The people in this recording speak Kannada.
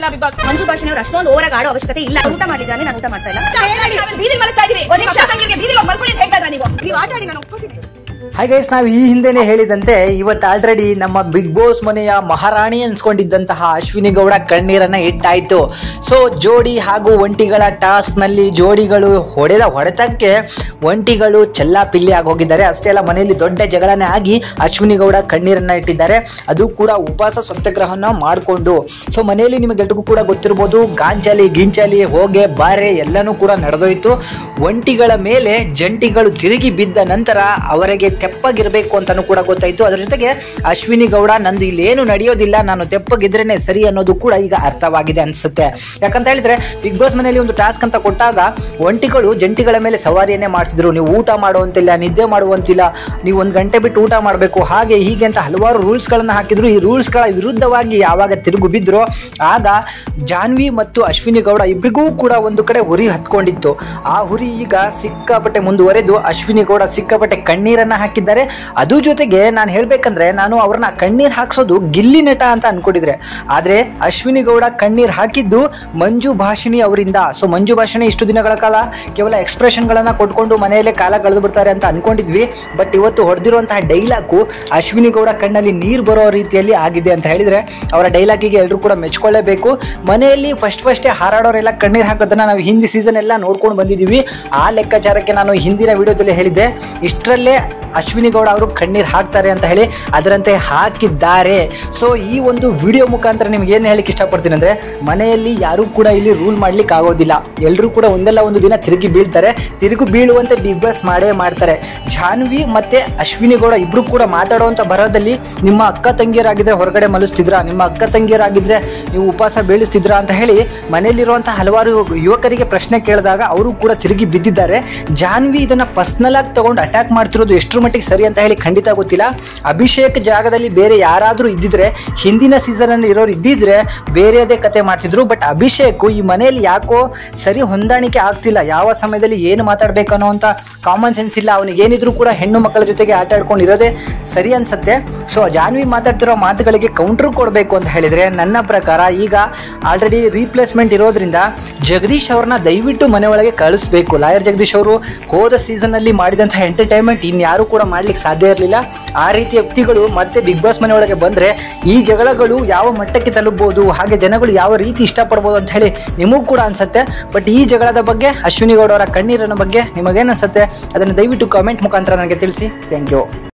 ಗೊತ್ತಿಲ್ಲ ಬಿಗ್ ಬಾಸ್. ಮಂಜು ಭಾಷೆ ಅವರು ಅಷ್ಟೊಂದು ಓವರಾಗಿ ಆಡೋ ಅವಶ್ಯಕತೆ ಇಲ್ಲ. ಊಟ ಮಾಡಿದ್ದಾನೆ, ನಾನು ಊಟ ಮಾಡ್ತಾ ಇಲ್ಲ. ಬೀದಿಲಿ ಮಲಗ್ತಾ ಇದೀವಿ. ಒಂದ್ ನಿಮಿಷ ಬೀದಿಲಿ ಮಲ್ಕೊಳ್ಳಿ ಅಂತ ಹೇಳ್ತಾ ಇದ್ರ ನೀವು ಆಟ ಆಡಿ, ನಾನು ಒಪ್ಕೋತೀನಿ. ಹಾಯ್ ಗೈಸ್, ನಾವು ಈ ಹಿಂದೆನೆ ಹೇಳಿದಂತೆ ಇವತ್ತು ಆಲ್ರೆಡಿ ನಮ್ಮ ಬಿಗ್ ಬಾಸ್ ಮನೆಯ ಮಹಾರಾಣಿ ಅನ್ಸ್ಕೊಂಡಿದ್ದಂತಹ ಅಶ್ವಿನಿ ಗೌಡ ಕಣ್ಣೀರನ್ನ ಇಟ್ಟಾಯ್ತು. ಸೊ ಜೋಡಿ ಹಾಗೂ ಒಂಟಿಗಳ ಟಾಸ್ಕ್ ನಲ್ಲಿ ಜೋಡಿಗಳು ಹೊಡೆದ ಹೊಡೆತಕ್ಕೆ ಒಂಟಿಗಳು ಚೆಲ್ಲಾಪಿಲ್ಲಿ ಆಗಿ ಹೋಗಿದ್ದಾರೆ. ಅಷ್ಟೇ ಅಲ್ಲ, ಮನೆಯಲ್ಲಿ ದೊಡ್ಡ ಜಗಳನೇ ಆಗಿ ಅಶ್ವಿನಿ ಗೌಡ ಕಣ್ಣೀರನ್ನ ಇಟ್ಟಿದ್ದಾರೆ. ಅದು ಕೂಡ ಉಪವಾಸ ಸತ್ಯಾಗ್ರಹವನ್ನ ಮಾಡಿಕೊಂಡು. ಸೊ ಮನೆಯಲ್ಲಿ ನಿಮಗೆಲ್ರಿಗೂ ಕೂಡ ಗೊತ್ತಿರ್ಬೋದು, ಗಾಂಚಾಲಿ ಗಿಂಚಾಲಿ ಹೋಗೆ ಬಾರೆ ಎಲ್ಲನೂ ಕೂಡ ನಡೆದೋಯ್ತು. ಒಂಟಿಗಳ ಮೇಲೆ ಜಂಟಿಗಳು ತಿರುಗಿ ಬಿದ್ದ ನಂತರ ಅವರಿಗೆ ತೆಪ್ಪಗಿರ್ಬೇಕು ಅಂತಾನು ಕೂಡ ಗೊತ್ತಾಯ್ತು. ಅದ್ರ ಜೊತೆಗೆ ಅಶ್ವಿನಿ ಗೌಡ ನಂದು ಇಲ್ಲೇನು ನಡೆಯೋದಿಲ್ಲ, ನಾನು ತೆಪ್ಪಗಿದ್ರೇನೆ ಸರಿ ಅನ್ನೋದು ಕೂಡ ಈಗ ಅರ್ಥವಾಗಿದೆ ಅನ್ಸುತ್ತೆ. ಯಾಕಂತ ಹೇಳಿದ್ರೆ ಬಿಗ್ ಬಾಸ್ ಮನೆಯಲ್ಲಿ ಒಂದು ಟಾಸ್ಕ್ ಅಂತ ಕೊಟ್ಟಾಗ ಒಂಟಿಗಳು ಜಂಟಿಗಳ ಮೇಲೆ ಸವಾರಿಯನ್ನೇ ಮಾಡಿಸಿದ್ರು. ನೀವು ಊಟ ಮಾಡುವಂತಿಲ್ಲ, ನಿದ್ದೆ ಮಾಡುವಂತಿಲ್ಲ, ನೀವು 1 ಗಂಟೆ ಬಿಟ್ಟು ಊಟ ಮಾಡಬೇಕು, ಹಾಗೆ ಹೀಗೆ ಅಂತ ಹಲವಾರು ರೂಲ್ಸ್ ಗಳನ್ನ ಹಾಕಿದ್ರು. ಈ ರೂಲ್ಸ್ ಗಳ ವಿರುದ್ಧವಾಗಿ ಯಾವಾಗ ತಿರುಗು ಬಿದ್ರು ಆಗ ಜಾನ್ವಿ ಮತ್ತು ಅಶ್ವಿನಿ ಗೌಡ ಇಬ್ಬರಿಗೂ ಕೂಡ ಒಂದು ಕಡೆ ಹುರಿ ಹತ್ಕೊಂಡಿತ್ತು. ಆ ಹುರಿ ಈಗ ಸಿಕ್ಕಾಪಟ್ಟೆ ಮುಂದುವರೆದು ಅಶ್ವಿನಿ ಗೌಡ ಸಿಕ್ಕಾಪಟ್ಟೆ ಕಣ್ಣೀರನ್ನ ಹಾಕಿದ್ದಾರೆ. ಅದು ಜೊತೆಗೆ ನಾನು ಹೇಳ್ಬೇಕಂದ್ರೆ, ನಾನು ಅವ್ರನ್ನ ಕಣ್ಣೀರ್ ಹಾಕ್ಸೋದು ಗಿಲ್ಲಿ ನಟ ಅಂತ ಅನ್ಕೊಂಡಿದ್ರೆ, ಆದ್ರೆ ಅಶ್ವಿನಿ ಗೌಡ ಕಣ್ಣೀರ್ ಹಾಕಿದ್ದು ಮಂಜು ಭಾಷಿಣಿ ಅವರಿಂದ. ಸೊ ಮಂಜು ಭಾಷಿಣಿ ಇಷ್ಟು ದಿನಗಳ ಕಾಲ ಕೇವಲ ಎಕ್ಸ್ಪ್ರೆಷನ್ ಗಳನ್ನ ಕೊಟ್ಕೊಂಡು ಮನೆಯಲ್ಲೇ ಕಾಲ ಕಳೆದು ಬಿಡ್ತಾರೆ ಅಂತ ಅನ್ಕೊಂಡಿದ್ವಿ. ಬಟ್ ಇವತ್ತು ಹೊಡೆದಿರುವಂತಹ ಡೈಲಾಗು ಅಶ್ವಿನಿ ಗೌಡ ಕಣ್ಣಲ್ಲಿ ನೀರು ಬರೋ ರೀತಿಯಲ್ಲಿ ಆಗಿದೆ ಅಂತ ಹೇಳಿದ್ರೆ ಅವರ ಡೈಲಾಗಿಗೆ ಎಲ್ಲರೂ ಕೂಡ ಮೆಚ್ಕೊಳ್ಳೇಬೇಕು. ಮನೆಯಲ್ಲಿ ಫಸ್ಟ್ ಹಾರಾಡೋರೆಲ್ಲ ಕಣ್ಣೀರ್ ಹಾಕೋದನ್ನ ನಾವು ಹಿಂದಿ ಸೀಸನ್ ಎಲ್ಲ ನೋಡ್ಕೊಂಡು ಬಂದಿದ್ದೀವಿ. ಆ ಲೆಕ್ಕಾಚಾರಕ್ಕೆ ನಾನು ಹಿಂದಿನ ವಿಡಿಯೋದಲ್ಲಿ ಹೇಳಿದ್ದೆ, ಇಷ್ಟರಲ್ಲೇ ಅಶ್ವಿನಿ ಗೌಡ ಅವರು ಕಣ್ಣೀರ್ ಹಾಕ್ತಾರೆ ಅಂತ ಹೇಳಿ, ಅದರಂತೆ ಹಾಕಿದ್ದಾರೆ. ಸೊ ಈ ಒಂದು ವಿಡಿಯೋ ಮುಖಾಂತರ ನಿಮ್ಗೆ ಏನು ಹೇಳಿಕ್ಕೆ ಇಷ್ಟಪಡ್ತೀನಿ ಅಂದ್ರೆ, ಮನೆಯಲ್ಲಿ ಯಾರು ಕೂಡ ಇಲ್ಲಿ ರೂಲ್ ಮಾಡ್ಲಿಕ್ಕೆ ಆಗೋದಿಲ್ಲ. ಎಲ್ಲರೂ ಕೂಡ ಒಂದಲ್ಲ ಒಂದು ದಿನ ತಿರುಗಿ ಬೀಳ್ತಾರೆ. ತಿರುಗಿ ಬೀಳುವಂತೆ ಬಿಗ್ ಬಾಸ್ ಮಾಡೇ ಮಾಡ್ತಾರೆ. ಜಾನ್ವಿ ಮತ್ತೆ ಅಶ್ವಿನಿ ಗೌಡ ಇಬ್ರು ಕೂಡ ಮಾತಾಡುವಂತ ಬರೋದಲ್ಲಿ, ನಿಮ್ಮ ಅಕ್ಕ ತಂಗಿಯರಾಗಿದ್ರೆ ಹೊರಗಡೆ ಮಲಗಿಸ್ತಿದ್ರಾ, ನಿಮ್ಮ ಅಕ್ಕ ತಂಗಿಯರಾಗಿದ್ರೆ ನೀವು ಉಪವಾಸ ಬೀಳಿಸ್ತಿದ್ರಾ ಅಂತ ಹೇಳಿ ಮನೆಯಲ್ಲಿರುವಂತಹ ಹಲವಾರು ಯುವಕರಿಗೆ ಪ್ರಶ್ನೆ ಕೇಳಿದಾಗ ಅವರು ಕೂಡ ತಿರುಗಿ ಬಿದ್ದಿದ್ದಾರೆ. ಜಾನ್ವಿ ಇದನ್ನ ಪರ್ಸನಲ್ ಆಗಿ ತಗೊಂಡು ಅಟ್ಯಾಕ್ ಮಾಡ್ತಿರೋದು ಎಷ್ಟರ ಮಟ್ಟಿಗೆ ಸರಿ ಅಂತ ಹೇಳಿ ಖಂಡಿತ ಗೊತ್ತಿಲ್ಲ. ಅಭಿಷೇಕ್ ಜಾಗದಲ್ಲಿ ಬೇರೆ ಯಾರಾದ್ರೂ ಇದ್ದಿದ್ರೆ, ಹಿಂದಿನ ಸೀಸನ್ ಅಲ್ಲಿ ಇರೋರು ಇದ್ದಿದ್ರೆ ಬೇರೆಯದೇ ಕತೆ ಮಾಡ್ತಿದ್ರು. ಬಟ್ ಅಭಿಷೇಕ್ ಈ ಮನೆಯಲ್ಲಿ ಯಾಕೋ ಸರಿ ಹೊಂದಾಣಿಕೆ ಆಗ್ತಿಲ್ಲ. ಯಾವ ಸಮಯದಲ್ಲಿ ಏನು ಮಾತಾಡ್ಬೇಕು ಅನ್ನೋ ಅಂತ ಕಾಮನ್ ಸೆನ್ಸ್ ಇಲ್ಲ. ಅವನಿಗೆ ಏನಿದ್ರು ಕೂಡ ಹೆಣ್ಣು ಮಕ್ಕಳ ಜೊತೆಗೆ ಆಟ ಆಡ್ಕೊಂಡು ಇರೋದೇ ಸರಿ ಅನ್ಸುತ್ತೆ. ಸೊ ಜಾನ್ವಿ ಮಾತಾಡ್ತಿರೋ ಮಾತುಗಳಿಗೆ ಕೌಂಟರ್ ಕೊಡಬೇಕು ಅಂತ ಹೇಳಿದ್ರೆ, ನನ್ನ ಪ್ರಕಾರ ಈಗ ಆಲ್ರೆಡಿ ರೀಪ್ಲೇಸ್ಮೆಂಟ್ ಇರೋದ್ರಿಂದ ಜಗದೀಶ್ ಅವ್ರನ್ನ ದಯವಿಟ್ಟು ಮನೆ ಒಳಗೆ ಕಳಿಸ್ಬೇಕು. ಲಾಯರ್ ಜಗದೀಶ್ ಅವರು ಹೋದ ಸೀಸನ್ ಅಲ್ಲಿ ಮಾಡಿದಂತಹ ಎಂಟರ್ಟೈನ್ಮೆಂಟ್ ಇನ್ಯಾರು ಕೂಡ ಮಾಡ್ಲಿಕ್ಕೆ ಸಾಧ್ಯ ಇರಲಿಲ್ಲ. ಆ ರೀತಿಯ ವ್ಯಕ್ತಿಗಳು ಮತ್ತೆ ಬಿಗ್ ಬಾಸ್ ಮನೆ ಒಳಗೆ ಬಂದ್ರೆ ಈ ಜಗಳಗಳು ಯಾವ ಮಟ್ಟಕ್ಕೆ ತಲುಪಬಹುದು, ಹಾಗೆ ಜನಗಳು ಯಾವ ರೀತಿ ಇಷ್ಟಪಡ್ಬೋದು ಅಂತ ಹೇಳಿ ನಿಮಗೂ ಕೂಡ ಅನ್ಸುತ್ತೆ. ಬಟ್ ಈ ಜಗಳದ ಬಗ್ಗೆ, ಅಶ್ವಿನಿ ಗೌಡ ಅವರ ಕಣ್ಣೀರಿನ ಬಗ್ಗೆ ನಿಮಗೇನು ಅನ್ಸುತ್ತೆ ಅದನ್ನು ದಯವಿಟ್ಟು ಕಾಮೆಂಟ್ ಮುಖಾಂತರ ನನಗೆ ತಿಳಿಸಿ. Thank you.